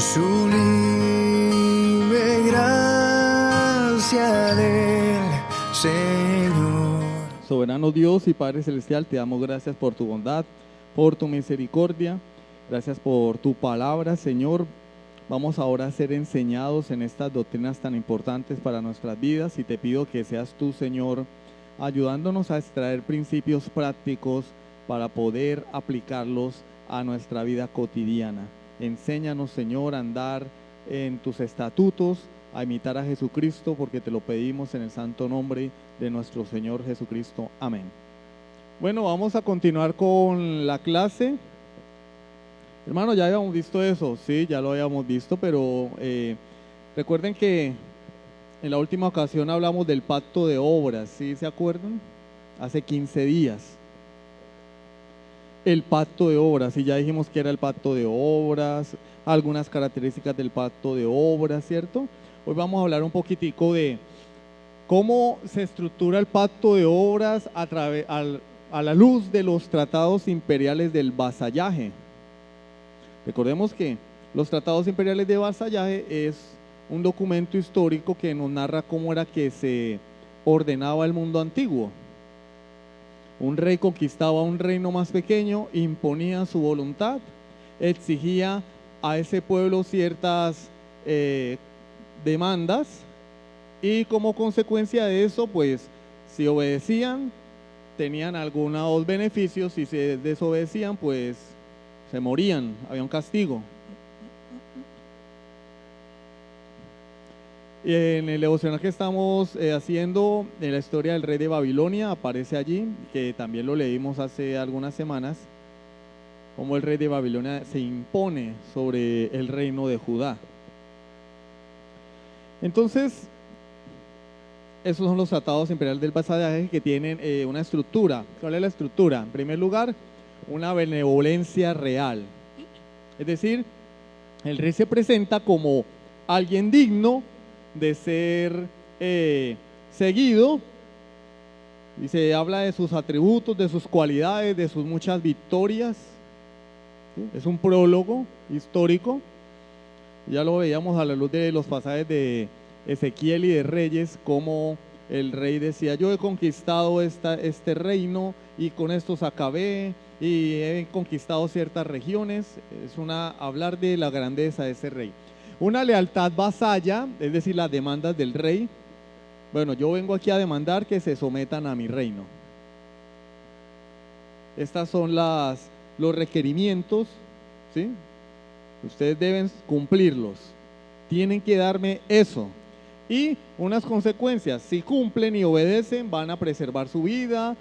Sublime gracia del Señor. Soberano Dios y Padre Celestial, te damos gracias por tu bondad, por tu misericordia, gracias por tu palabra, Señor. Vamos ahora a ser enseñados en estas doctrinas tan importantes para nuestras vidas y te pido que seas tú, Señor, ayudándonos a extraer principios prácticos para poder aplicarlos a nuestra vida cotidiana. Enséñanos, Señor, a andar en tus estatutos, a imitar a Jesucristo, porque te lo pedimos en el santo nombre de nuestro Señor Jesucristo. Amén. Bueno, vamos a continuar con la clase. Hermano, ya habíamos visto eso, sí, ya lo habíamos visto, pero recuerden que en la última ocasión hablamos del pacto de obras, ¿sí se acuerdan? Hace 15 días. El pacto de obras, y ya dijimos que era el pacto de obras, algunas características del pacto de obras, ¿cierto? Hoy vamos a hablar un poquitico de cómo se estructura el pacto de obras a la luz de los tratados imperiales del vasallaje. Recordemos que los tratados imperiales de vasallaje es un documento histórico que nos narra cómo era que se ordenaba el mundo antiguo. Un rey conquistaba un reino más pequeño, imponía su voluntad, exigía a ese pueblo ciertas demandas y como consecuencia de eso, pues si obedecían, tenían algunos beneficios, si se desobedecían, pues se morían, había un castigo. Y en el devocional que estamos haciendo de la historia del rey de Babilonia, aparece allí, que también lo leímos hace algunas semanas, cómo el rey de Babilonia se impone sobre el reino de Judá. Entonces, esos son los tratados imperiales del vasallaje que tienen una estructura. ¿Cuál es la estructura? En primer lugar, una benevolencia real. Es decir, el rey se presenta como alguien digno de ser seguido, y se habla de sus atributos, de sus cualidades, de sus muchas victorias. ¿Sí? Es un prólogo histórico. Ya lo veíamos a la luz de los pasajes de Ezequiel y de Reyes, como el rey decía: yo he conquistado este reino y con estos acabé y he conquistado ciertas regiones. Es hablar de la grandeza de ese rey. Una lealtad vasalla, es decir, las demandas del rey. Bueno, yo vengo aquí a demandar que se sometan a mi reino. Estas son los requerimientos, ¿sí? Ustedes deben cumplirlos. Tienen que darme eso. Y unas consecuencias: si cumplen y obedecen, van a preservar su vida,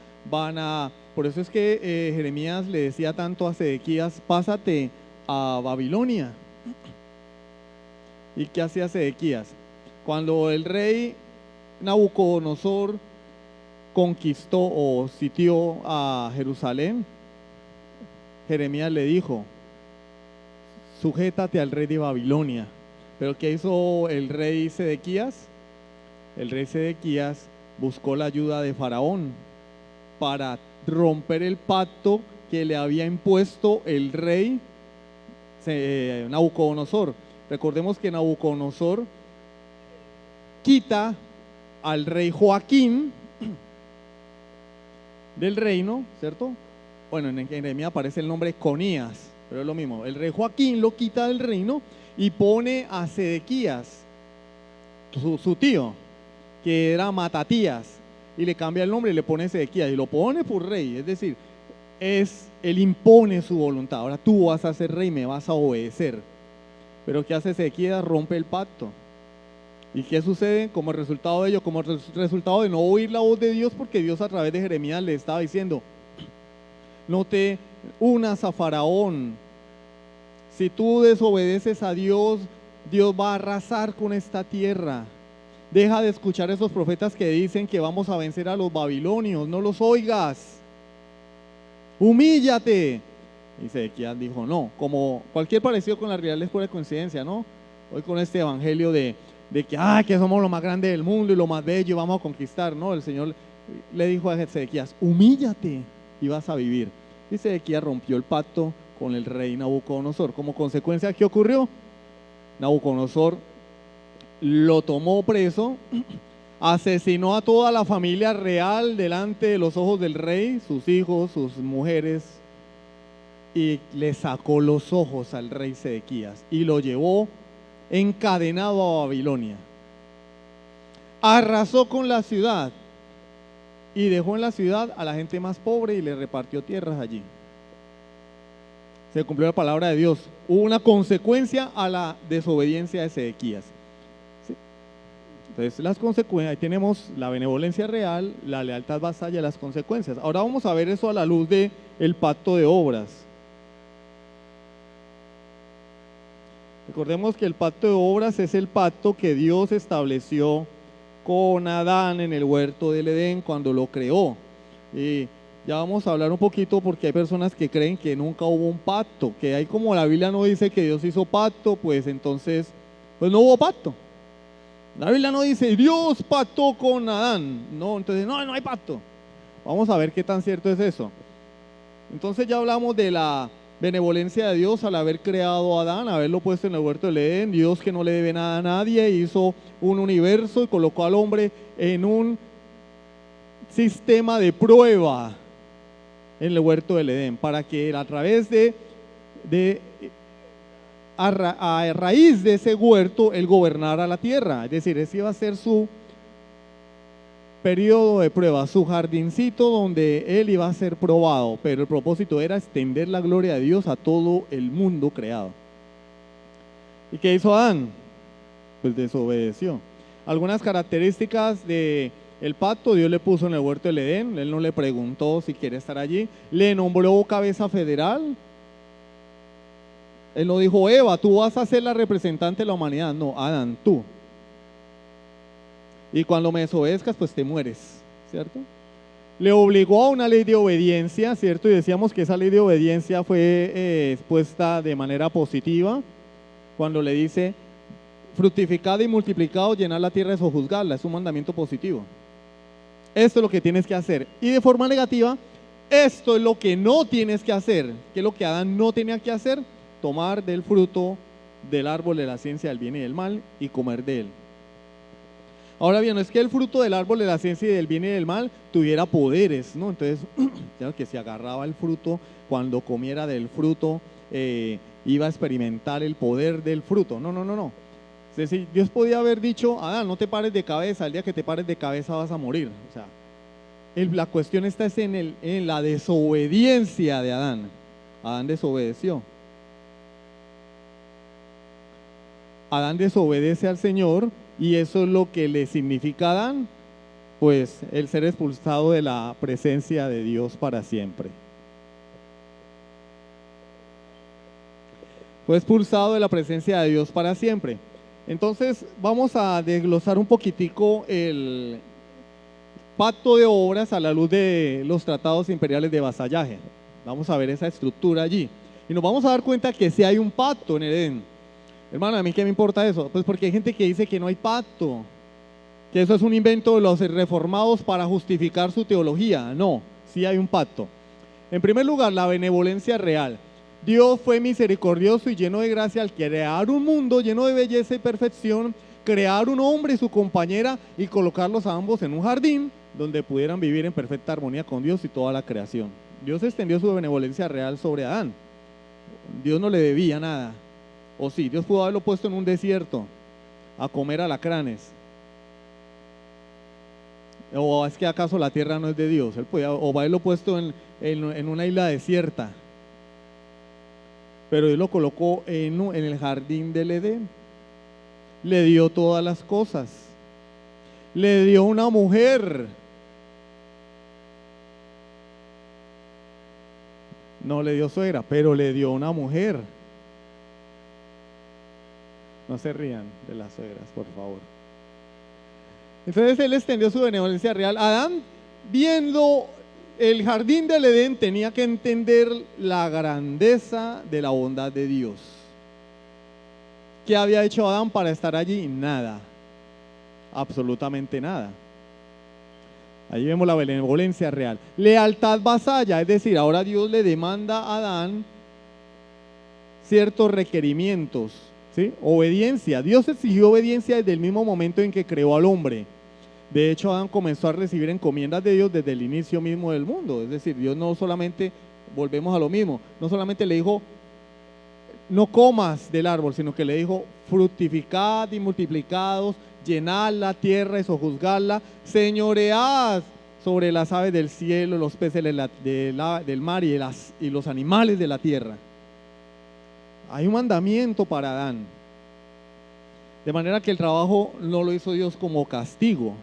por eso es que Jeremías le decía tanto a Sedequías: pásate a Babilonia. ¿Y qué hacía Sedequías? Cuando el rey Nabucodonosor conquistó o sitió a Jerusalén, Jeremías le dijo: sujétate al rey de Babilonia. Pero ¿qué hizo el rey Sedequías? El rey Sedequías buscó la ayuda de Faraón para romper el pacto que le había impuesto el rey Nabucodonosor. Recordemos que Nabucodonosor quita al rey Joaquín del reino, ¿cierto? Bueno, en Jeremías aparece el nombre Conías, pero es lo mismo. El rey Joaquín lo quita del reino y pone a Sedequías, su tío, que era Matatías, y le cambia el nombre y le pone Sedequías y lo pone por rey. Es decir, él impone su voluntad. Ahora tú vas a ser rey, me vas a obedecer. Pero ¿qué hace Sedequías? Rompe el pacto. ¿Y qué sucede como resultado de ello? Como resultado de no oír la voz de Dios, porque Dios a través de Jeremías le estaba diciendo: no te unas a Faraón. Si tú desobedeces a Dios, Dios va a arrasar con esta tierra. Deja de escuchar a esos profetas que dicen que vamos a vencer a los babilonios. No los oigas. Humíllate. Y Sedequías dijo no. Como cualquier parecido con la realidad es pura coincidencia, ¿no? Hoy con este evangelio de que somos lo más grande del mundo y lo más bello y vamos a conquistar. No, el Señor le dijo a Sedequías: humíllate y vas a vivir. Y Sedequías rompió el pacto con el rey Nabucodonosor. Como consecuencia, ¿qué ocurrió? Nabucodonosor lo tomó preso, asesinó a toda la familia real delante de los ojos del rey, sus hijos, sus mujeres, y le sacó los ojos al rey Sedequías y lo llevó encadenado a Babilonia. Arrasó con la ciudad y dejó en la ciudad a la gente más pobre y le repartió tierras allí. Se cumplió la palabra de Dios. Hubo una consecuencia a la desobediencia de Sedequías. ¿Sí? Entonces, las consecuencias, ahí tenemos la benevolencia real, la lealtad vasalla, las consecuencias. Ahora vamos a ver eso a la luz del pacto de obras. Recordemos que el pacto de obras es el pacto que Dios estableció con Adán en el huerto del Edén cuando lo creó. Y ya vamos a hablar un poquito porque hay personas que creen que nunca hubo un pacto, que hay como la Biblia no dice que Dios hizo pacto, pues entonces, pues no hubo pacto. La Biblia no dice Dios pactó con Adán, no, entonces no hay pacto. Vamos a ver qué tan cierto es eso. Entonces ya hablamos de la benevolencia de Dios al haber creado a Adán, haberlo puesto en el huerto del Edén. Dios, que no le debe nada a nadie, hizo un universo y colocó al hombre en un sistema de prueba en el huerto del Edén, para que a través a raíz de ese huerto él gobernara la tierra. Es decir, ese iba a ser su periodo de prueba, su jardincito donde él iba a ser probado, pero el propósito era extender la gloria de Dios a todo el mundo creado. ¿Y qué hizo Adán? Pues desobedeció. Algunas características del pacto: Dios le puso en el huerto del Edén, él no le preguntó si quiere estar allí, le nombró cabeza federal. Él no dijo, Eva, tú vas a ser la representante de la humanidad. No, Adán, tú. Y cuando me desobedezcas, pues te mueres, ¿cierto? Le obligó a una ley de obediencia, ¿cierto? Y decíamos que esa ley de obediencia fue expuesta de manera positiva, cuando le dice, fructificad y multiplicad, llenad la tierra y sojuzgadla. Es un mandamiento positivo. Esto es lo que tienes que hacer. Y de forma negativa, esto es lo que no tienes que hacer. ¿Qué es lo que Adán no tenía que hacer? Tomar del fruto del árbol de la ciencia del bien y del mal y comer de él. Ahora bien, no es que el fruto del árbol de la ciencia y del bien y del mal tuviera poderes, ¿no? Entonces, claro que si agarraba el fruto, cuando comiera del fruto, iba a experimentar el poder del fruto. No, no, no, no. Es decir, Dios podía haber dicho, Adán, no te pares de cabeza, el día que te pares de cabeza vas a morir. O sea, la cuestión está en la desobediencia de Adán. Adán desobedeció. Adán desobedece al Señor. Y eso es lo que le significa a Adán, pues el ser expulsado de la presencia de Dios para siempre. Fue expulsado de la presencia de Dios para siempre. Entonces vamos a desglosar un poquitico el pacto de obras a la luz de los tratados imperiales de vasallaje. Vamos a ver esa estructura allí. Y nos vamos a dar cuenta que sí hay un pacto en el Edén. Hermano, ¿a mí qué me importa eso? Pues porque hay gente que dice que no hay pacto, que eso es un invento de los reformados para justificar su teología. No, sí hay un pacto. En primer lugar, la benevolencia real. Dios fue misericordioso y lleno de gracia al crear un mundo lleno de belleza y perfección, crear un hombre y su compañera y colocarlos a ambos en un jardín donde pudieran vivir en perfecta armonía con Dios y toda la creación. Dios extendió su benevolencia real sobre Adán. Dios no le debía nada. O sí, Dios pudo haberlo puesto en un desierto a comer alacranes. ¿O es que acaso la tierra no es de Dios? Él podía, o haberlo puesto en una isla desierta. Pero Él lo colocó en el jardín del Edén. Le dio todas las cosas. Le dio una mujer. No le dio suegra, pero le dio una mujer. No se rían de las suegras, por favor. Entonces Él extendió su benevolencia real. Adán, viendo el jardín del Edén, tenía que entender la grandeza de la bondad de Dios. ¿Qué había hecho Adán para estar allí? Nada. Absolutamente nada. Ahí vemos la benevolencia real. Lealtad vasalla, es decir, ahora Dios le demanda a Adán ciertos requerimientos. ¿sí? Obediencia. Dios exigió obediencia desde el mismo momento en que creó al hombre. De hecho, Adán comenzó a recibir encomiendas de Dios desde el inicio mismo del mundo. Es decir, Dios no solamente, volvemos a lo mismo, no solamente le dijo, no comas del árbol, sino que le dijo, fructificad y multiplicados, llenad la tierra y sojuzgadla, señoread sobre las aves del cielo, los peces del mar y los animales de la tierra. Hay un mandamiento para Adán. De manera que el trabajo no lo hizo Dios como castigo.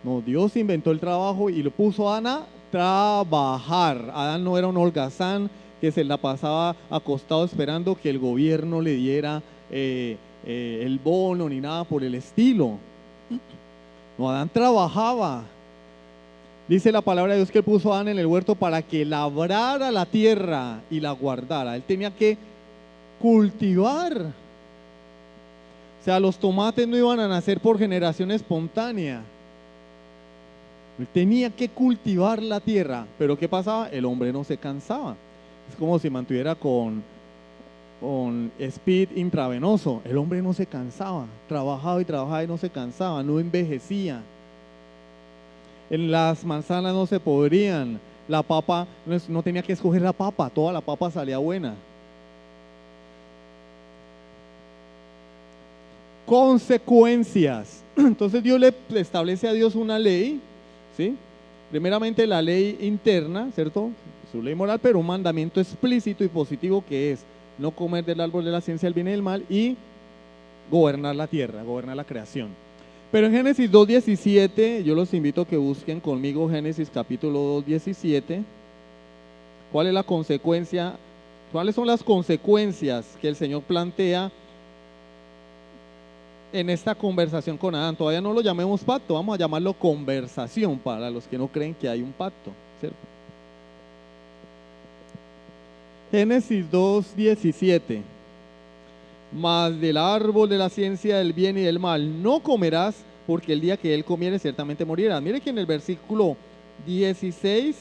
No, Dios inventó el trabajo y lo puso a Adán a trabajar. Adán no era un holgazán que se la pasaba acostado esperando que el gobierno le diera el bono ni nada por el estilo. No, Adán trabajaba. Dice la palabra de Dios que él puso a Adán en el huerto para que labrara la tierra y la guardara. Él tenía que cultivar. O sea, los tomates no iban a nacer por generación espontánea. Él tenía que cultivar la tierra. Pero ¿qué pasaba? El hombre no se cansaba. Es como si mantuviera con speed intravenoso. El hombre no se cansaba. Trabajaba y no se cansaba. No envejecía. En las manzanas no se podrían. La papa, no tenía que escoger la papa. Toda la papa salía buena. Consecuencias. Entonces Dios le establece a Dios una ley, ¿sí? Primeramente la ley interna, ¿cierto? Su ley moral, pero un mandamiento explícito y positivo que es no comer del árbol de la ciencia del bien y del mal y gobernar la tierra, gobernar la creación. Pero en Génesis 2:17, yo los invito a que busquen conmigo Génesis capítulo 2:17. ¿Cuál es la consecuencia? ¿Cuáles son las consecuencias que el Señor plantea en esta conversación con Adán? Todavía no lo llamemos pacto, vamos a llamarlo conversación para los que no creen que hay un pacto, ¿cierto? Génesis 2:17. Mas del árbol de la ciencia del bien y del mal no comerás, porque el día que él comiere ciertamente morirás. Mire que en el versículo 16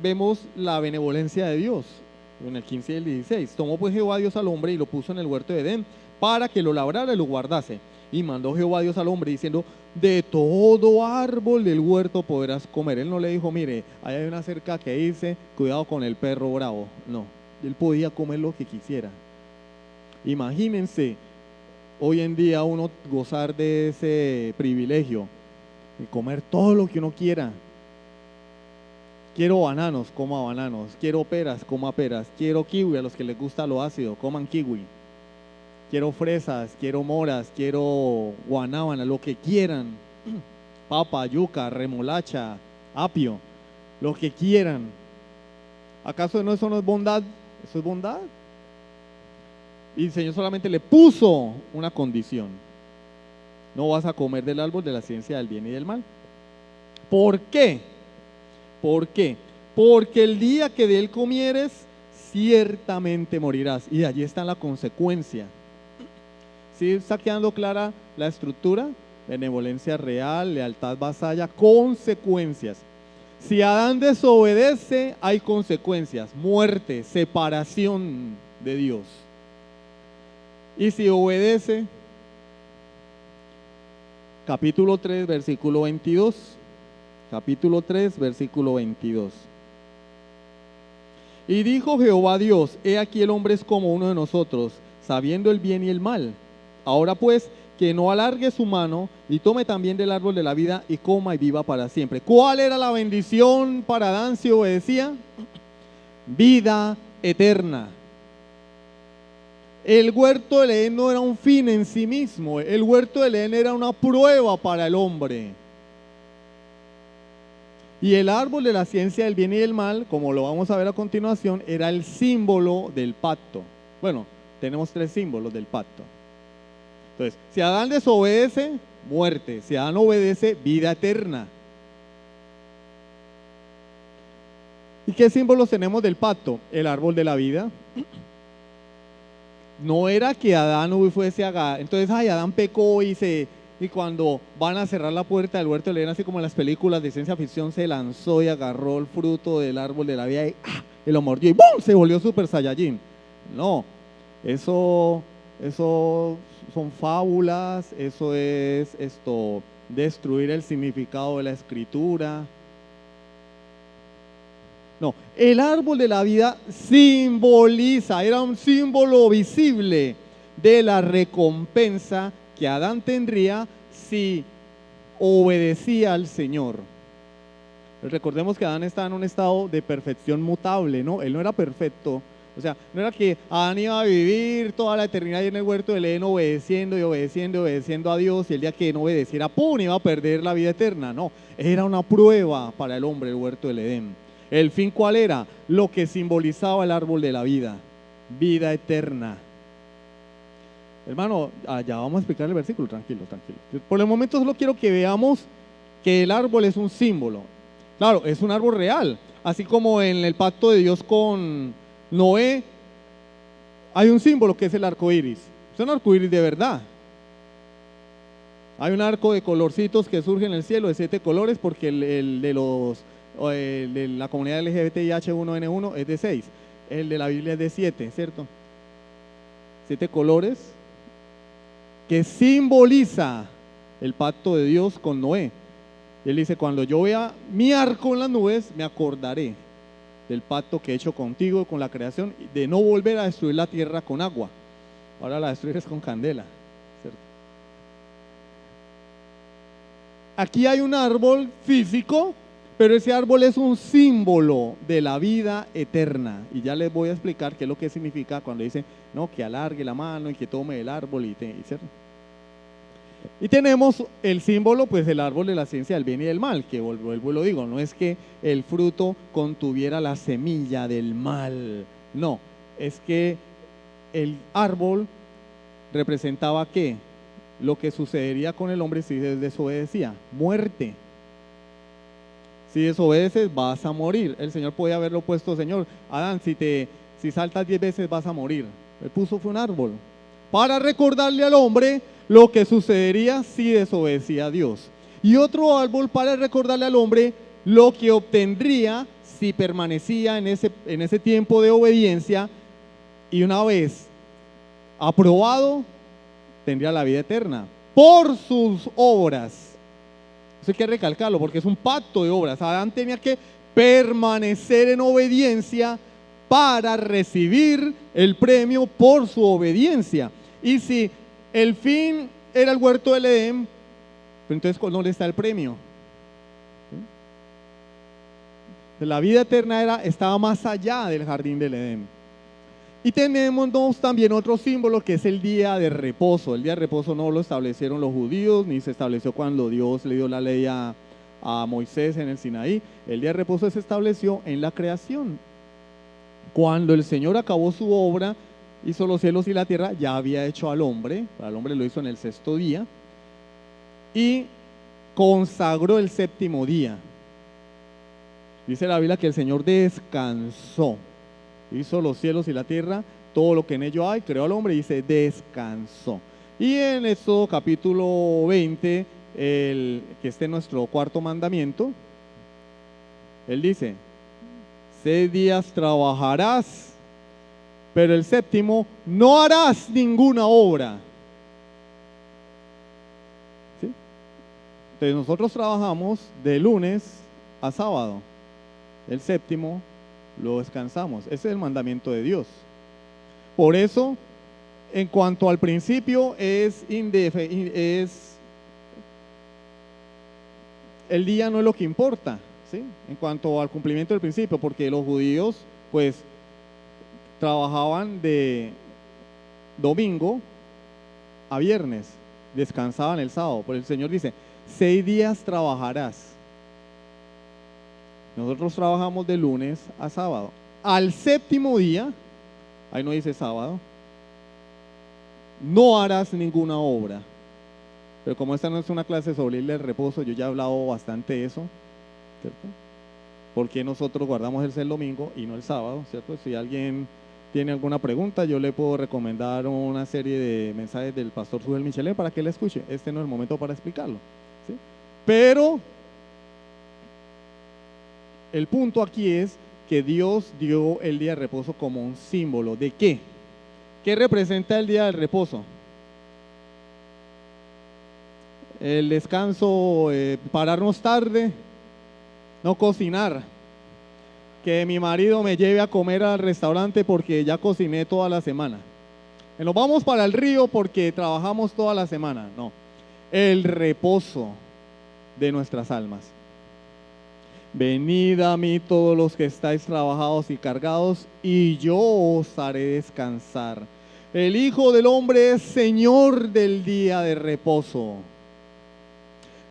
vemos la benevolencia de Dios. En el 15 y el 16. Tomó pues Jehová Dios al hombre y lo puso en el huerto de Edén para que lo labrara y lo guardase. Y mandó Jehová Dios al hombre diciendo, de todo árbol del huerto podrás comer. Él no le dijo, mire, ahí hay una cerca que dice, cuidado con el perro bravo. No, él podía comer lo que quisiera. Imagínense, hoy en día uno gozar de ese privilegio, de comer todo lo que uno quiera. Quiero bananos, coma bananos. Quiero peras, coma peras. Quiero kiwi, a los que les gusta lo ácido, coman kiwi. Quiero fresas, quiero moras, quiero guanábana, lo que quieran. Papa, yuca, remolacha, apio, lo que quieran. ¿Acaso eso no es bondad? ¿Eso es bondad? Y el Señor solamente le puso una condición. No vas a comer del árbol de la ciencia del bien y del mal. ¿Por qué? ¿Por qué? Porque el día que de él comieres, ciertamente morirás. Y de allí está la consecuencia. ¿Sí está quedando clara la estructura? Benevolencia real, lealtad vasalla, consecuencias. Si Adán desobedece, hay consecuencias. Muerte, separación de Dios. Y si obedece, capítulo 3, versículo 22. Capítulo 3, versículo 22. Y dijo Jehová Dios, he aquí el hombre es como uno de nosotros, sabiendo el bien y el mal. Ahora pues, que no alargue su mano y tome también del árbol de la vida y coma y viva para siempre. ¿Cuál era la bendición para Adán si obedecía? Vida eterna. El huerto del Edén no era un fin en sí mismo, el huerto del Edén era una prueba para el hombre. Y el árbol de la ciencia del bien y del mal, como lo vamos a ver a continuación, era el símbolo del pacto. Bueno, tenemos 3 símbolos del pacto. Entonces, si Adán desobedece, muerte. Si Adán obedece, vida eterna. ¿Y qué símbolos tenemos del pacto? El árbol de la vida. No era que Adán fuese a... Entonces, Adán pecó y cuando van a cerrar la puerta del huerto del Edén, así como en las películas de ciencia ficción, se lanzó y agarró el fruto del árbol de la vida y lo mordió y ¡bum! Se volvió Super Saiyajin. No, Eso son fábulas, eso es destruir el significado de la escritura. No, el árbol de la vida simboliza, era un símbolo visible de la recompensa que Adán tendría si obedecía al Señor. Recordemos que Adán estaba en un estado de perfección mutable, ¿no? Él no era perfecto. O sea, no era que Adán iba a vivir toda la eternidad en el huerto del Edén obedeciendo y obedeciendo y obedeciendo a Dios, y el día que no obedeciera, ¡pum!, iba a perder la vida eterna. No, era una prueba para el hombre el huerto del Edén. ¿El fin cuál era? Lo que simbolizaba el árbol de la vida, vida eterna. Hermano, ya vamos a explicar el versículo, tranquilo, tranquilo. Por el momento solo quiero que veamos que el árbol es un símbolo. Claro, es un árbol real, así como en el pacto de Dios con Noé hay un símbolo que es el arco iris. Es un arco iris de verdad. Hay un arco de colorcitos que surge en el cielo de 7 colores, porque el de la comunidad LGBTIH1N1 es de 6, el de la Biblia es de 7, ¿cierto? 7 colores que simboliza el pacto de Dios con Noé. Él dice: cuando yo vea mi arco en las nubes, me acordaré del pacto que he hecho contigo, con la creación, de no volver a destruir la tierra con agua. Ahora la destruyes con candela, ¿cierto? Aquí hay un árbol físico, pero ese árbol es un símbolo de la vida eterna. Y ya les voy a explicar qué es lo que significa cuando dice, no, que alargue la mano y que tome el árbol, ¿cierto? Y tenemos el símbolo, pues el árbol de la ciencia del bien y del mal, que vuelvo y lo digo, no es que el fruto contuviera la semilla del mal, no, es que el árbol representaba ¿qué? Lo que sucedería con el hombre si desobedecía, muerte. Si desobedeces vas a morir. El Señor podía haberlo puesto: Señor, Adán, si saltas 10 veces vas a morir. Él puso fue un árbol para recordarle al hombre lo que sucedería si desobedecía a Dios. Y otro árbol para recordarle al hombre lo que obtendría si permanecía en ese tiempo de obediencia, y una vez aprobado, tendría la vida eterna por sus obras. Eso hay que recalcarlo porque es un pacto de obras. Adán tenía que permanecer en obediencia para recibir el premio por su obediencia. Y si el fin era el huerto del Edén, entonces ¿dónde está el premio? La vida eterna estaba más allá del jardín del Edén. Y tenemos también otro símbolo que es el día de reposo. El día de reposo no lo establecieron los judíos, ni se estableció cuando Dios le dio la ley a Moisés en el Sinaí. El día de reposo se estableció en la creación. Cuando el Señor acabó su obra, hizo los cielos y la tierra, ya había hecho al hombre lo hizo en el 6.º día, y consagró el 7.º día. Dice la Biblia que el Señor descansó. Hizo los cielos y la tierra, todo lo que en ello hay, creó al hombre y dice descansó. Y en Éxodo capítulo 20, que este es nuestro 4.º mandamiento, él dice: 6 días trabajarás, pero el 7.º no harás ninguna obra. ¿Sí? Entonces nosotros trabajamos de lunes a sábado, el 7.º lo descansamos. Ese es el mandamiento de Dios. Por eso, en cuanto al principio, el día no es lo que importa, ¿sí? En cuanto al cumplimiento del principio, porque los judíos pues trabajaban de domingo a viernes, descansaban el sábado. Pero el Señor dice: 6 días trabajarás. Nosotros trabajamos de lunes a sábado. Al 7.º día, ahí no dice sábado, no harás ninguna obra. Pero como esta no es una clase sobre el reposo, yo ya he hablado bastante de eso, ¿cierto? ¿Por qué nosotros guardamos el domingo y no el sábado, ¿cierto? Si alguien tiene alguna pregunta, yo le puedo recomendar una serie de mensajes del pastor Sujel Michelet para que le escuche. Este no es el momento para explicarlo, ¿sí? Pero el punto aquí es que Dios dio el día de reposo como un símbolo. ¿De qué? ¿Qué representa el día del reposo? El descanso, pararnos tarde, no cocinar, que mi marido me lleve a comer al restaurante porque ya cociné toda la semana. Nos vamos para el río porque trabajamos toda la semana. No, el reposo de nuestras almas. Venid a mí todos los que estáis trabajados y cargados, y yo os haré descansar. El Hijo del Hombre es Señor del día de reposo.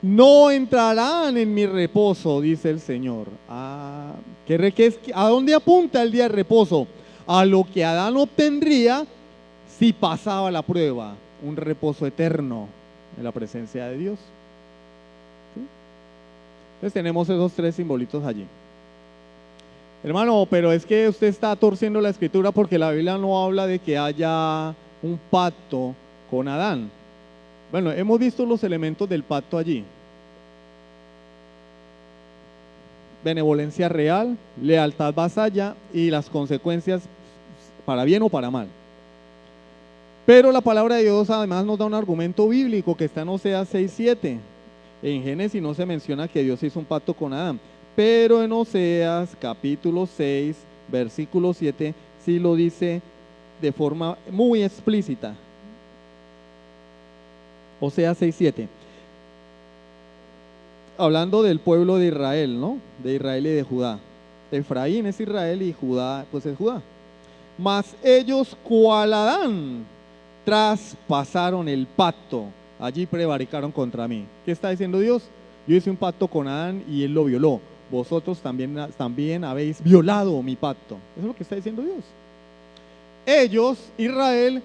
No entrarán en mi reposo, dice el Señor. ¿A dónde apunta el día de reposo? A lo que Adán obtendría si pasaba la prueba, un reposo eterno en la presencia de Dios. ¿Sí? Entonces tenemos esos tres simbolitos allí. Hermano, pero es que usted está torciendo la escritura porque la Biblia no habla de que haya un pacto con Adán. Bueno, hemos visto los elementos del pacto allí. Benevolencia real, lealtad vasalla y las consecuencias para bien o para mal. Pero la palabra de Dios además nos da un argumento bíblico que está en Oseas 6:7. En Génesis no se menciona que Dios hizo un pacto con Adán, pero en Oseas capítulo 6, versículo 7, sí lo dice de forma muy explícita. Oseas 6:7. Hablando del pueblo de Israel, ¿no? De Israel y de Judá. Efraín es Israel y Judá, pues es Judá. Mas ellos, cual Adán, traspasaron el pacto. Allí prevaricaron contra mí. ¿Qué está diciendo Dios? Yo hice un pacto con Adán y él lo violó. Vosotros también habéis violado mi pacto. Eso es lo que está diciendo Dios. Ellos, Israel,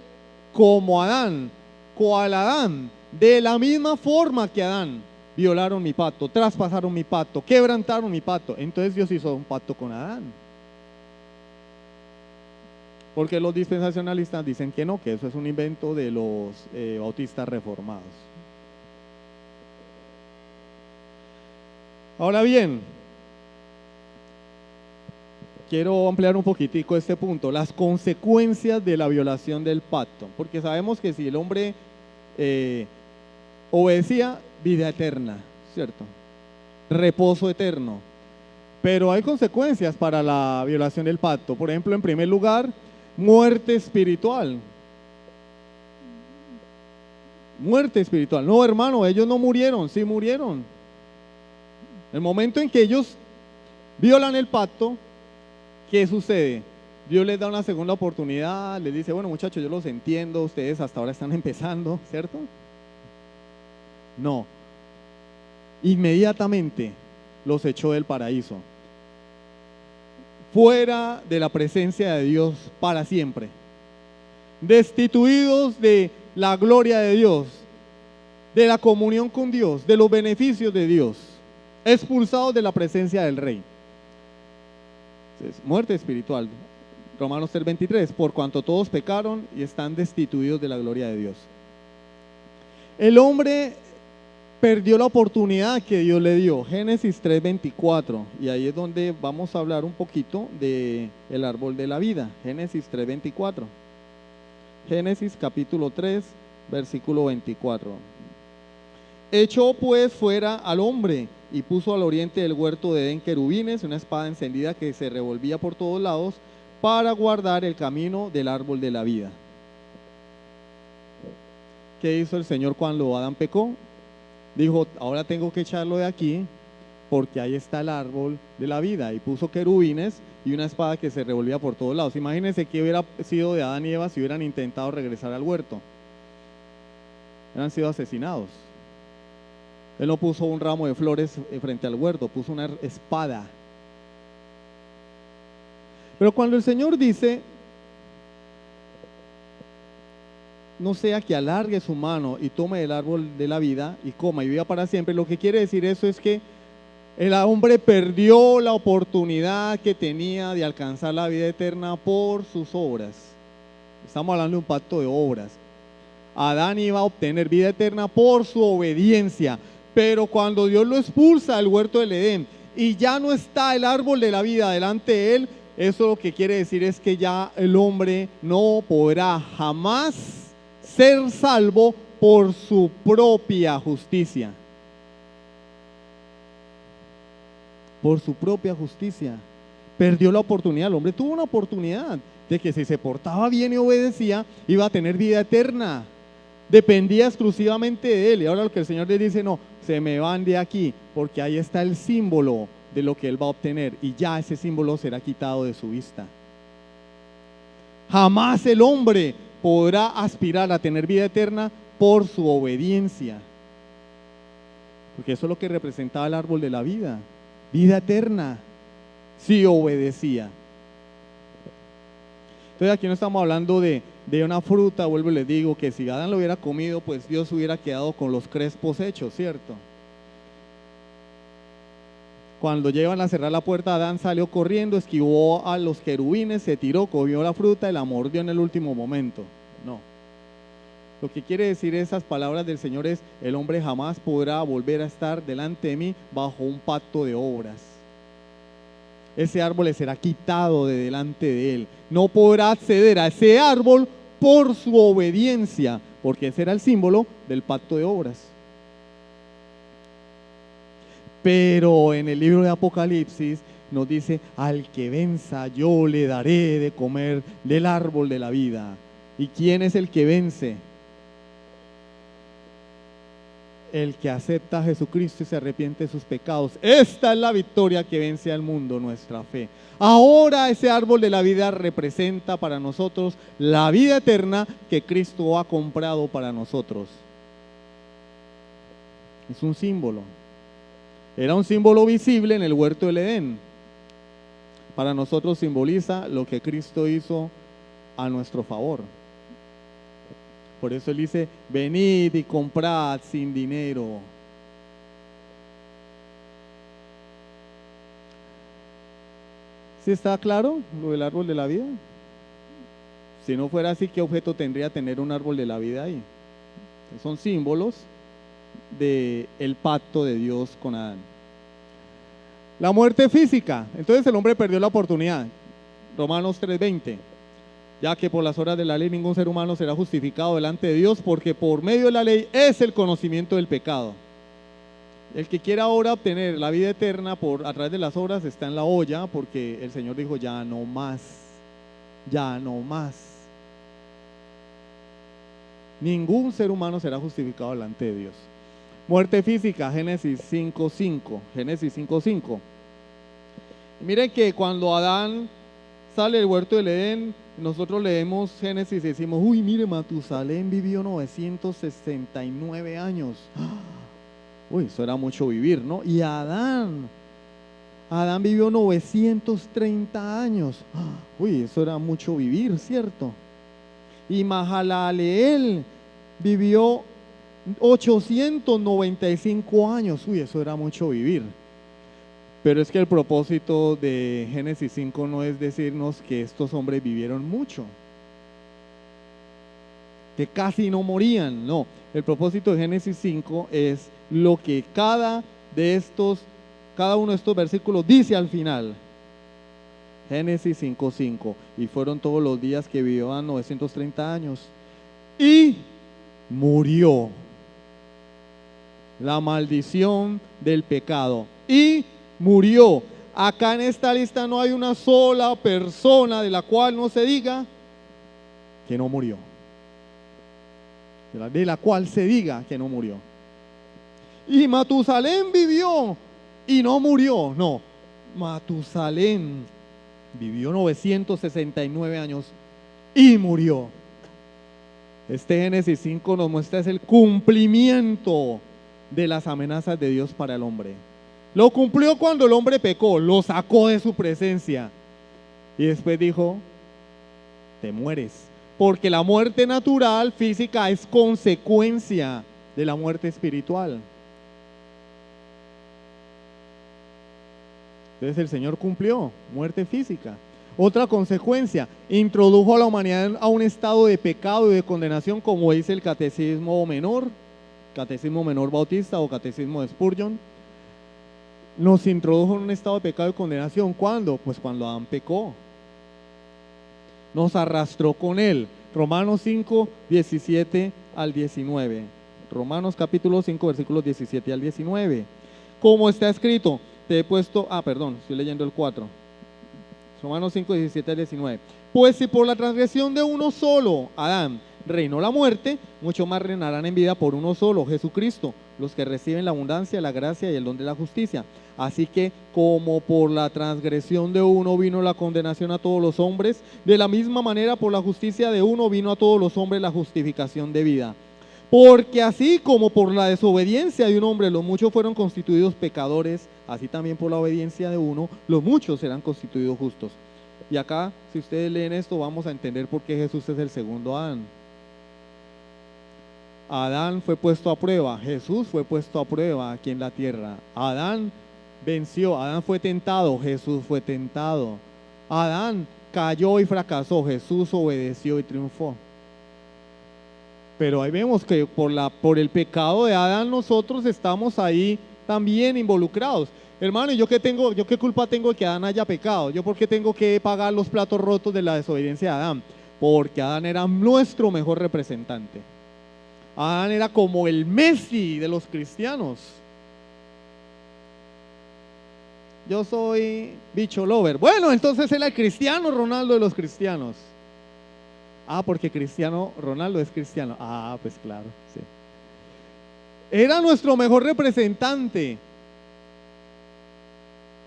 como Adán, cual Adán, de la misma forma que Adán, violaron mi pacto, traspasaron mi pacto, quebrantaron mi pacto. Entonces Dios hizo un pacto con Adán. Porque los dispensacionalistas dicen que no, que eso es un invento de los bautistas reformados. Ahora bien, quiero ampliar un poquitico este punto, las consecuencias de la violación del pacto, porque sabemos que si el hombre obedecía, vida eterna, ¿cierto? Reposo eterno. Pero hay consecuencias para la violación del pacto. Por ejemplo, en primer lugar, muerte espiritual. Muerte espiritual. No, hermano, ellos no murieron, sí murieron. El momento en que ellos violan el pacto, ¿qué sucede? Dios les da una segunda oportunidad, les dice, bueno muchachos, yo los entiendo, ustedes hasta ahora están empezando, ¿cierto? No. Inmediatamente los echó del paraíso. Fuera de la presencia de Dios para siempre. Destituidos de la gloria de Dios, de la comunión con Dios, de los beneficios de Dios. Expulsados de la presencia del Rey. Entonces, muerte espiritual. Romanos 3:23, por cuanto todos pecaron y están destituidos de la gloria de Dios. El hombre perdió la oportunidad que Dios le dio. Génesis 3:24, y ahí es donde vamos a hablar un poquito del árbol de la vida. Génesis 3:24. Génesis capítulo 3, versículo 24. Echó pues fuera al hombre y puso al oriente del huerto de Edén querubines, una espada encendida que se revolvía por todos lados para guardar el camino del árbol de la vida. ¿Qué hizo el Señor cuando Adán pecó? Dijo, ahora tengo que echarlo de aquí porque ahí está el árbol de la vida, y puso querubines y una espada que se revolvía por todos lados. Imagínense qué hubiera sido de Adán y Eva si hubieran intentado regresar al huerto. Hubieran sido asesinados. Él no puso un ramo de flores frente al huerto, puso una espada. Pero cuando el Señor dice, no sea que alargue su mano y tome el árbol de la vida y coma y viva para siempre, lo que quiere decir eso es que el hombre perdió la oportunidad que tenía de alcanzar la vida eterna por sus obras. Estamos hablando de un pacto de obras. Adán iba a obtener vida eterna por su obediencia, pero cuando Dios lo expulsa del huerto del Edén y ya no está el árbol de la vida delante de él, eso lo que quiere decir es que ya el hombre no podrá jamás ser salvo por su propia justicia. Por su propia justicia. Perdió la oportunidad. El hombre tuvo una oportunidad de que si se portaba bien y obedecía, iba a tener vida eterna. Dependía exclusivamente de él. Y ahora lo que el Señor le dice, no, se me van de aquí, porque ahí está el símbolo de lo que él va a obtener. Y ya ese símbolo será quitado de su vista. Jamás el hombre podrá aspirar a tener vida eterna por su obediencia. Porque eso es lo que representaba el árbol de la vida. Vida eterna, si obedecía. Entonces aquí no estamos hablando de una fruta, vuelvo y les digo, que si Adán lo hubiera comido, pues Dios hubiera quedado con los crespos hechos, ¿cierto? Cuando llevan a cerrar la puerta, Adán salió corriendo, esquivó a los querubines, se tiró, comió la fruta y la mordió en el último momento. No. Lo que quiere decir esas palabras del Señor es, el hombre jamás podrá volver a estar delante de mí bajo un pacto de obras. Ese árbol le será quitado de delante de él. No podrá acceder a ese árbol por su obediencia, porque ese era el símbolo del pacto de obras. Pero en el libro de Apocalipsis nos dice, al que venza yo le daré de comer del árbol de la vida. ¿Y quién es el que vence? El que acepta a Jesucristo y se arrepiente de sus pecados. Esta es la victoria que vence al mundo, nuestra fe. Ahora ese árbol de la vida representa para nosotros la vida eterna que Cristo ha comprado para nosotros. Es un símbolo. Era un símbolo visible en el huerto del Edén. Para nosotros simboliza lo que Cristo hizo a nuestro favor. Por eso él dice, venid y comprad sin dinero. ¿Sí está claro lo del árbol de la vida? Si no fuera así, ¿qué objeto tendría tener un árbol de la vida ahí? Son símbolos del pacto de Dios con Adán. La muerte física. Entonces el hombre perdió la oportunidad. Romanos 3:20. Ya que por las obras de la ley ningún ser humano será justificado delante de Dios, porque por medio de la ley es el conocimiento del pecado. El que quiera ahora obtener la vida eterna a través de las obras está en la olla, porque el Señor dijo, ya no más, ya no más. Ningún ser humano será justificado delante de Dios. Muerte física, Génesis 5:5. Génesis 5:5. Miren que cuando Adán sale del huerto del Edén, nosotros leemos Génesis y decimos, uy, mire, Matusalén vivió 969 años. Uy, eso era mucho vivir, ¿no? Y Adán vivió 930 años. Uy, eso era mucho vivir, ¿cierto? Y Mahalaleel vivió 895 años. Uy, eso era mucho vivir. Pero es que el propósito de Génesis 5 no es decirnos que estos hombres vivieron mucho, que casi no morían, no. El propósito de Génesis 5 es lo que cada uno de estos versículos dice al final. Génesis 5:5. Y fueron todos los días que vivían 930 años. Y murió. La maldición del pecado. Y murió. Acá en esta lista no hay una sola persona de la cual no se diga que no murió. De la cual se diga que no murió. Y Matusalén vivió y no murió. No, Matusalén vivió 969 años y murió. Este Génesis 5 nos muestra es el cumplimiento de las amenazas de Dios para el hombre. Lo cumplió cuando el hombre pecó, lo sacó de su presencia y después dijo, te mueres. Porque la muerte natural, física, es consecuencia de la muerte espiritual. Entonces el Señor cumplió muerte física. Otra consecuencia, introdujo a la humanidad a un estado de pecado y de condenación, como dice el Catecismo Menor Bautista o Catecismo de Spurgeon. nos introdujo en un estado de pecado y condenación. ¿Cuándo? Pues cuando Adán pecó. Nos arrastró con él. Romanos 5, 17 al 19. Romanos capítulo 5, versículos 17 al 19. Como está escrito, te he puesto, estoy leyendo el 4. Romanos 5, 17 al 19. Pues si por la transgresión de uno solo, Adán, reinó la muerte, mucho más reinarán en vida por uno solo, Jesucristo, los que reciben la abundancia, la gracia y el don de la justicia. Así que como por la transgresión de uno vino la condenación a todos los hombres, de la misma manera por la justicia de uno vino a todos los hombres la justificación de vida. Porque así como por la desobediencia de un hombre los muchos fueron constituidos pecadores, así también por la obediencia de uno los muchos serán constituidos justos. Y acá, si ustedes leen esto, vamos a entender por qué Jesús es el segundo Adán. Adán fue puesto a prueba, Jesús fue puesto a prueba aquí en la tierra. Adán venció, Adán fue tentado, Jesús fue tentado. Adán cayó y fracasó, Jesús obedeció y triunfó. Pero ahí vemos que por el pecado de Adán nosotros estamos ahí también involucrados. Hermano, ¿yo qué culpa tengo de que Adán haya pecado? ¿Yo por qué tengo que pagar los platos rotos de la desobediencia de Adán? Porque Adán era nuestro mejor representante. Adán era como el Messi de los cristianos. Yo soy bicho lover. Bueno, entonces él era el Cristiano Ronaldo de los cristianos. Porque Cristiano Ronaldo es cristiano. Pues claro, sí. Era nuestro mejor representante.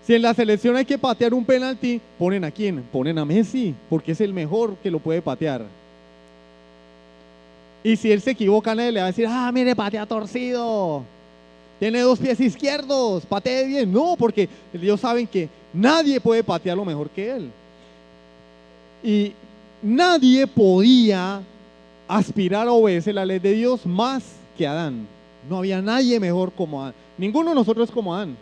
Si en la selección hay que patear un penalti, ¿ponen a quién? Ponen a Messi, porque es el mejor que lo puede patear. Y si él se equivoca, nadie le va a decir, mire, patea torcido. Tiene 2 pies izquierdos, patee bien. No, porque ellos saben que nadie puede patearlo mejor que él. Y nadie podía aspirar a obedecer la ley de Dios más que Adán. No había nadie mejor como Adán. Ninguno de nosotros es como Adán.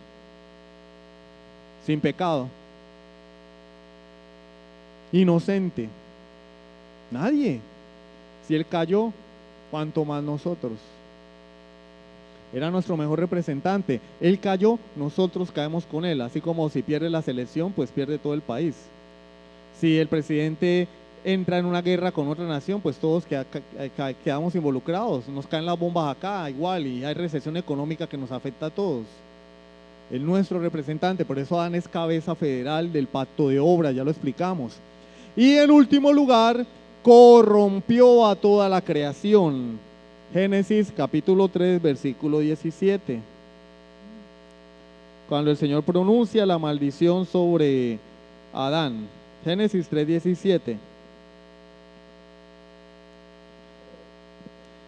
Sin pecado. Inocente. Nadie. Si él cayó, ¿cuánto más nosotros? Era nuestro mejor representante. Él cayó, nosotros caemos con él. Así como si pierde la selección, pues pierde todo el país. Si el presidente entra en una guerra con otra nación, pues todos quedamos involucrados. Nos caen las bombas acá, igual, y hay recesión económica que nos afecta a todos. El nuestro representante, por eso Adán es cabeza federal del pacto de obra, ya lo explicamos. Y en último lugar, corrompió a toda la creación. Génesis capítulo 3, versículo 17. Cuando el Señor pronuncia la maldición sobre Adán. Génesis 3, 17.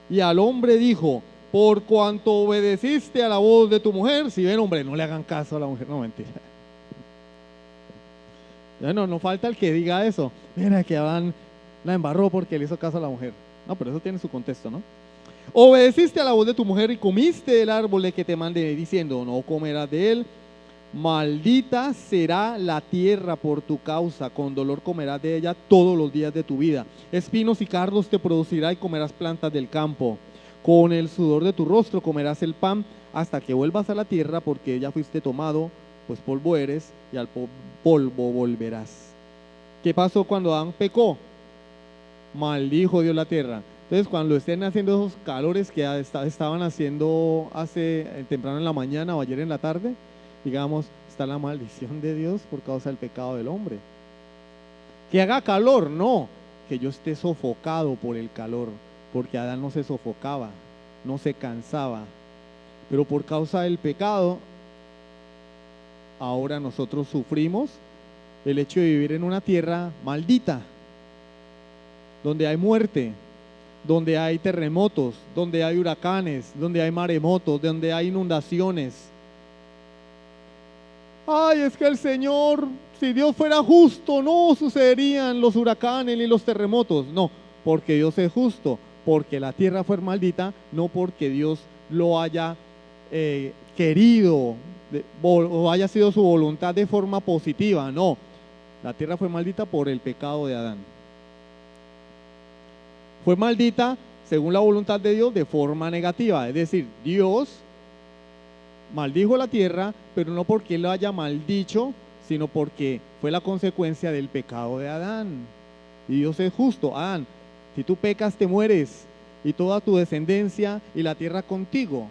Y al hombre dijo, por cuanto obedeciste a la voz de tu mujer. Si ven, hombre, no le hagan caso a la mujer. No, mentira. Bueno, no falta el que diga eso. Mira que Adán la embarró porque le hizo caso a la mujer. No, pero eso tiene su contexto, ¿no? Obedeciste a la voz de tu mujer y comiste del árbol de que te mandé, diciendo, no comerás de él. Maldita será la tierra por tu causa, con dolor comerás de ella todos los días de tu vida. Espinos y cardos te producirá y comerás plantas del campo. Con el sudor de tu rostro comerás el pan hasta que vuelvas a la tierra, porque ya fuiste tomado, pues polvo eres y al polvo volverás. ¿Qué pasó cuando Adán pecó? Maldijo Dios la tierra. Entonces, cuando estén haciendo esos calores que estaban haciendo temprano en la mañana o ayer en la tarde, digamos, está la maldición de Dios por causa del pecado del hombre. Que haga calor, no, que yo esté sofocado por el calor, porque Adán no se sofocaba, no se cansaba, pero por causa del pecado, ahora nosotros sufrimos el hecho de vivir en una tierra maldita, donde hay muerte, donde hay terremotos, donde hay huracanes, donde hay maremotos, donde hay inundaciones. Es que el Señor, si Dios fuera justo, no sucederían los huracanes ni los terremotos. No, porque Dios es justo, porque la tierra fue maldita, no porque Dios lo haya querido o haya sido su voluntad de forma positiva. No, la tierra fue maldita por el pecado de Adán. Fue maldita según la voluntad de Dios de forma negativa, es decir, Dios maldijo la tierra, pero no porque él lo haya maldicho, sino porque fue la consecuencia del pecado de Adán. Y Dios es justo. Adán, si tú pecas te mueres, y toda tu descendencia y la tierra contigo.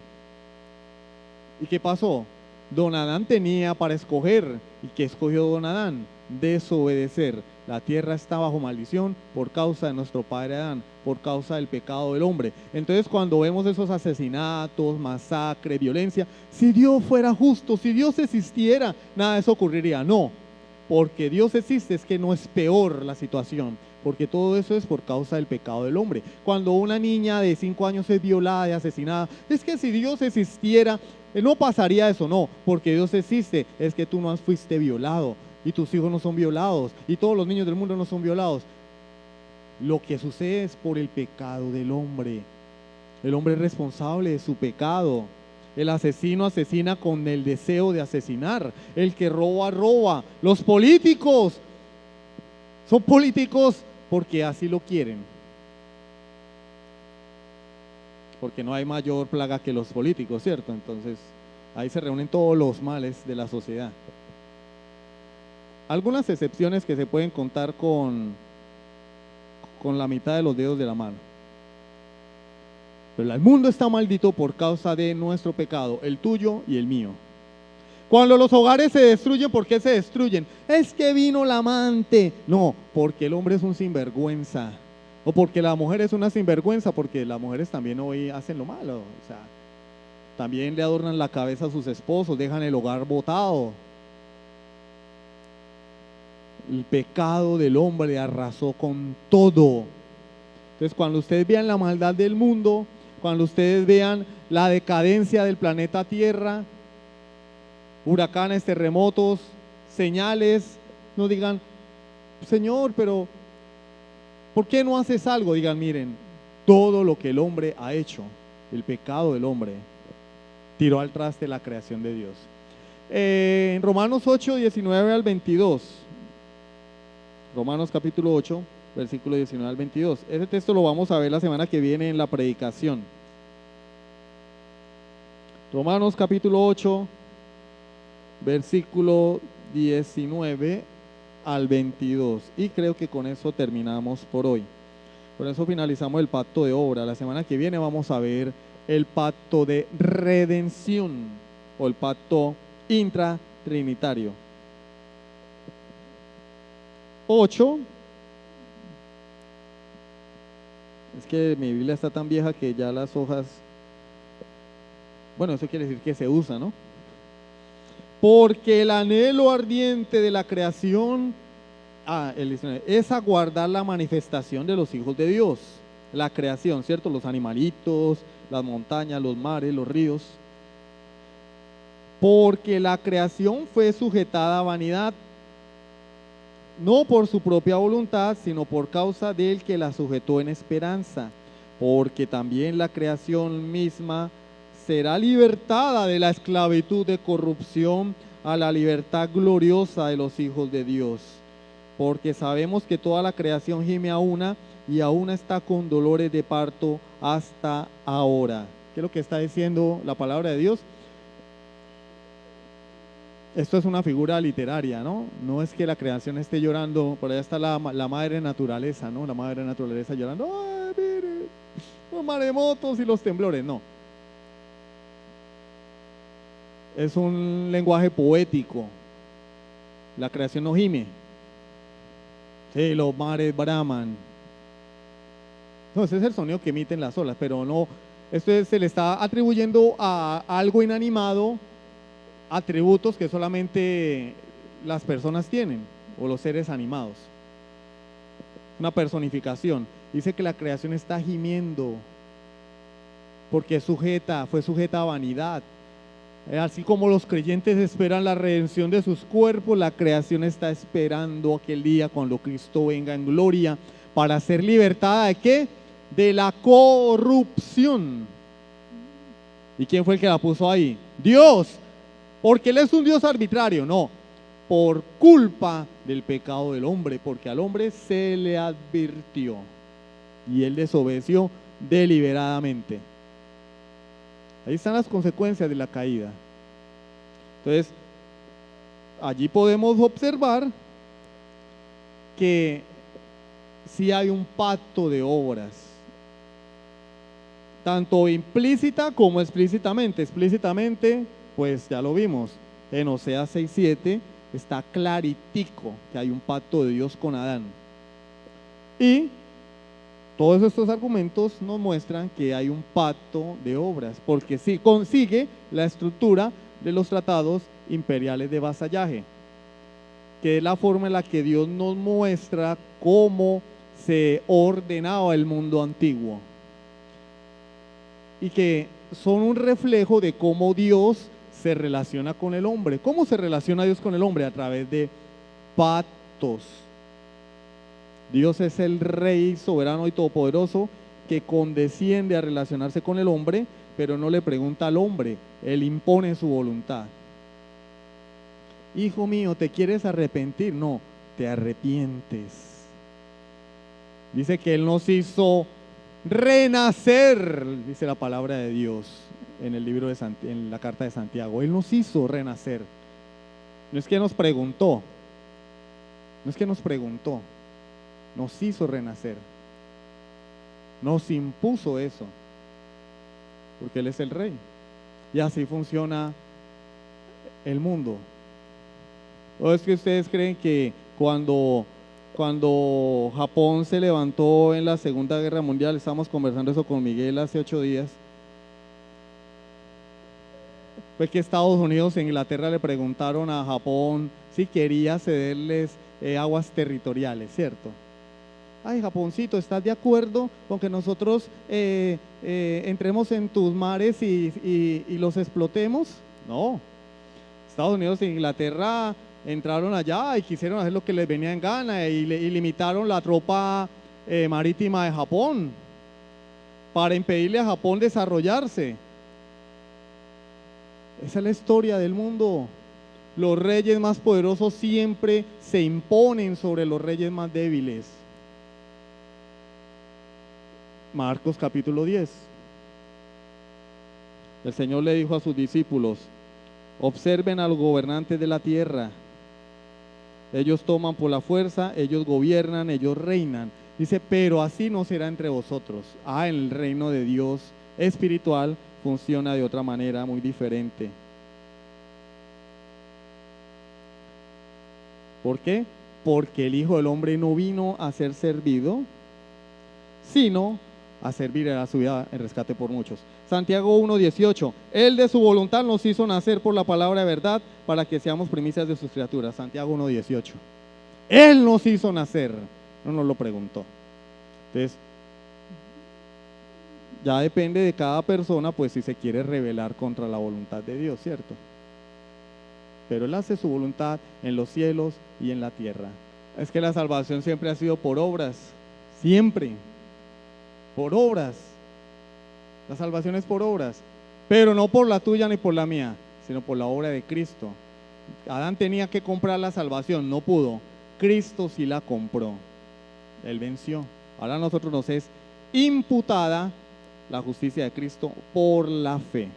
¿Y qué pasó? Don Adán tenía para escoger. ¿Y qué escogió don Adán? Desobedecer. La tierra está bajo maldición por causa de nuestro padre Adán, por causa del pecado del hombre. Entonces, cuando vemos esos asesinatos, masacre, violencia, si Dios fuera justo, si Dios existiera, nada de eso ocurriría. No, porque Dios existe es que no es peor la situación, porque todo eso es por causa del pecado del hombre. Cuando una niña de 5 años es violada y asesinada, es que si Dios existiera, no pasaría eso. No, porque Dios existe, es que tú no fuiste violado, y tus hijos no son violados, y todos los niños del mundo no son violados. Lo que sucede es por el pecado del hombre. El hombre es responsable de su pecado. El asesino asesina con el deseo de asesinar. El que roba, roba. Los políticos son políticos porque así lo quieren. Porque no hay mayor plaga que los políticos, ¿cierto? Entonces, ahí se reúnen todos los males de la sociedad. Algunas excepciones que se pueden contar con la mitad de los dedos de la mano. Pero el mundo está maldito por causa de nuestro pecado, el tuyo y el mío. Cuando los hogares se destruyen, ¿por qué se destruyen? Es que vino la amante. No, porque el hombre es un sinvergüenza. O porque la mujer es una sinvergüenza, porque las mujeres también hoy hacen lo malo. O sea, también le adornan la cabeza a sus esposos, dejan el hogar botado. El pecado del hombre arrasó con todo. Entonces, cuando ustedes vean la maldad del mundo, cuando ustedes vean la decadencia del planeta Tierra, huracanes, terremotos, señales, no digan, Señor, pero ¿por qué no haces algo? Digan, miren, todo lo que el hombre ha hecho, el pecado del hombre, tiró al traste la creación de Dios. En Romanos 8, 19 al 22, Romanos capítulo 8, versículo 19 al 22. Ese texto lo vamos a ver la semana que viene en la predicación. Romanos capítulo 8, versículo 19 al 22. Y creo que con eso terminamos por hoy. Con eso finalizamos el pacto de obra. La semana que viene vamos a ver el pacto de redención o el pacto intratrinitario. 8. Es que mi Biblia está tan vieja que ya las hojas, bueno, eso quiere decir que se usa, ¿no? Porque el anhelo ardiente de la creación, es aguardar la manifestación de los hijos de Dios. La creación, ¿cierto? Los animalitos, las montañas, los mares, los ríos. Porque la creación fue sujetada a vanidad, no por su propia voluntad, sino por causa del que la sujetó en esperanza. Porque también la creación misma será libertada de la esclavitud de corrupción a la libertad gloriosa de los hijos de Dios. Porque sabemos que toda la creación gime a una y aún está con dolores de parto hasta ahora. ¿Qué es lo que está diciendo la palabra de Dios? Esto es una figura literaria, ¿no? No es que la creación esté llorando, por allá está la madre naturaleza, ¿no? La madre naturaleza llorando, ¡ay, mire! Los maremotos y los temblores, no. Es un lenguaje poético. La creación no gime. Sí, los mares braman. No, ese es el sonido que emiten las olas, pero no, se le está atribuyendo a algo inanimado atributos que solamente las personas tienen o los seres animados. Una personificación. Dice que la creación está gimiendo porque fue sujeta a vanidad. Así como los creyentes esperan la redención de sus cuerpos, la creación está esperando aquel día cuando Cristo venga en gloria para ser libertada ¿de qué? De la corrupción. ¿Y quién fue el que la puso ahí? Dios. Porque Él es un Dios arbitrario, no, por culpa del pecado del hombre, porque al hombre se le advirtió y él desobedeció deliberadamente. Ahí están las consecuencias de la caída. Entonces, allí podemos observar que sí hay un pacto de obras, tanto implícita como explícitamente. Explícitamente, pues ya lo vimos, en Oseas 6:7 está claritico que hay un pacto de Dios con Adán. Y todos estos argumentos nos muestran que hay un pacto de obras, porque sí consigue la estructura de los tratados imperiales de vasallaje, que es la forma en la que Dios nos muestra cómo se ordenaba el mundo antiguo, y que son un reflejo de cómo Dios se relaciona con el hombre. ¿Cómo se relaciona Dios con el hombre? A través de pactos. Dios es el Rey soberano y todopoderoso que condesciende a relacionarse con el hombre, pero no le pregunta al hombre, Él impone su voluntad. Hijo mío, ¿te quieres arrepentir? No, te arrepientes. Dice que Él nos hizo renacer, dice la palabra de Dios en el libro de en la carta de Santiago. Él nos hizo renacer. No es que nos preguntó, no es que nos preguntó, nos hizo renacer. Nos impuso eso, porque Él es el Rey. Y así funciona el mundo. ¿O es que ustedes creen que cuando Japón se levantó en la Segunda Guerra Mundial, estábamos conversando eso con Miguel hace 8 días, fue que Estados Unidos e Inglaterra le preguntaron a Japón si quería cederles aguas territoriales, ¿cierto? Ay, Japoncito, ¿estás de acuerdo con que nosotros entremos en tus mares y los explotemos? No. Estados Unidos e Inglaterra entraron allá y quisieron hacer lo que les venía en gana y limitaron la tropa marítima de Japón para impedirle a Japón desarrollarse. Esa es la historia del mundo. Los reyes más poderosos siempre se imponen sobre los reyes más débiles. Marcos capítulo 10. El Señor le dijo a sus discípulos: observen a los gobernantes de la tierra. Ellos toman por la fuerza, ellos gobiernan, ellos reinan. Dice, pero así no será entre vosotros. En el reino de Dios espiritual funciona de otra manera muy diferente. ¿Por qué? Porque el Hijo del Hombre no vino a ser servido, sino a servir a su vida en rescate por muchos. Santiago 1:18, Él de su voluntad nos hizo nacer por la palabra de verdad para que seamos primicias de sus criaturas. Santiago 1:18, Él nos hizo nacer, no nos lo preguntó. Entonces, ya depende de cada persona, pues si se quiere rebelar contra la voluntad de Dios, ¿cierto? Pero Él hace su voluntad en los cielos y en la tierra. Es que la salvación siempre ha sido por obras, siempre, por obras. La salvación es por obras, pero no por la tuya ni por la mía, sino por la obra de Cristo. Adán tenía que comprar la salvación, no pudo. Cristo sí la compró. Él venció. Ahora a nosotros nos es imputada la justicia de Cristo por la fe.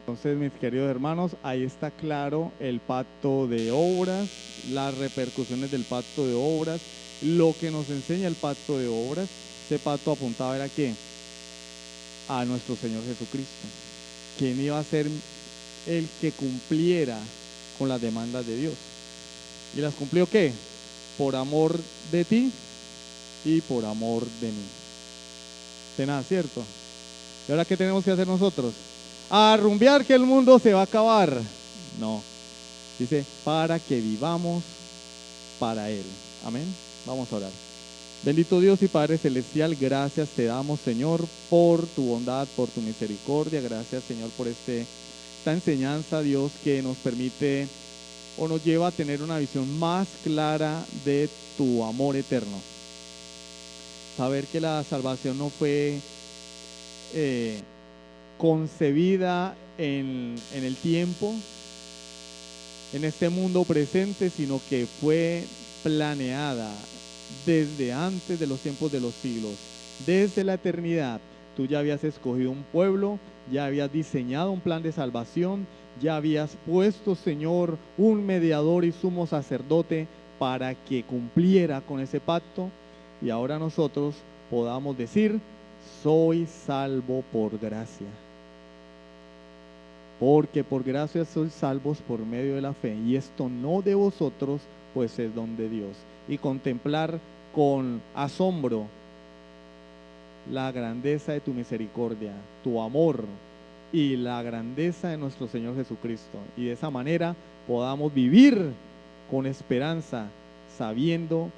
Entonces, mis queridos hermanos, ahí está claro el pacto de obras, las repercusiones del pacto de obras, lo que nos enseña el pacto de obras. Ese pacto apuntaba ¿a qué? A nuestro Señor Jesucristo, quien iba a ser el que cumpliera con las demandas de Dios. ¿Y las cumplió qué? Por amor de ti y por amor de mí. De nada, ¿cierto? ¿Y ahora qué tenemos que hacer nosotros? A rumbear que el mundo se va a acabar. No. Dice, para que vivamos para Él. Amén. Vamos a orar. Bendito Dios y Padre Celestial, gracias te damos, Señor, por tu bondad, por tu misericordia. Gracias, Señor, por esta enseñanza, Dios, que nos permite o nos lleva a tener una visión más clara de tu amor eterno. Saber que la salvación no fue concebida en el tiempo, en este mundo presente, sino que fue planeada desde antes de los tiempos de los siglos, desde la eternidad. tú ya habías escogido un pueblo, ya habías diseñado un plan de salvación, ya habías puesto, Señor, un mediador y sumo sacerdote para que cumpliera con ese pacto, y ahora nosotros podamos decir: soy salvo por gracia. Porque por gracia sois salvos por medio de la fe, y esto no de vosotros, pues es don de Dios. Y contemplar con asombro la grandeza de tu misericordia, tu amor y la grandeza de nuestro Señor Jesucristo. Y de esa manera podamos vivir con esperanza, sabiendo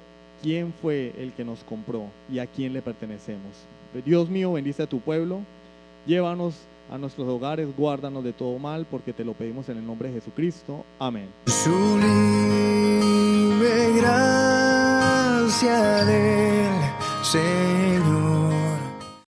quién fue el que nos compró y a quién le pertenecemos. Dios mío, bendice a tu pueblo, llévanos a nuestros hogares, guárdanos de todo mal, porque te lo pedimos en el nombre de Jesucristo. Amén. Sublime gracia del Señor.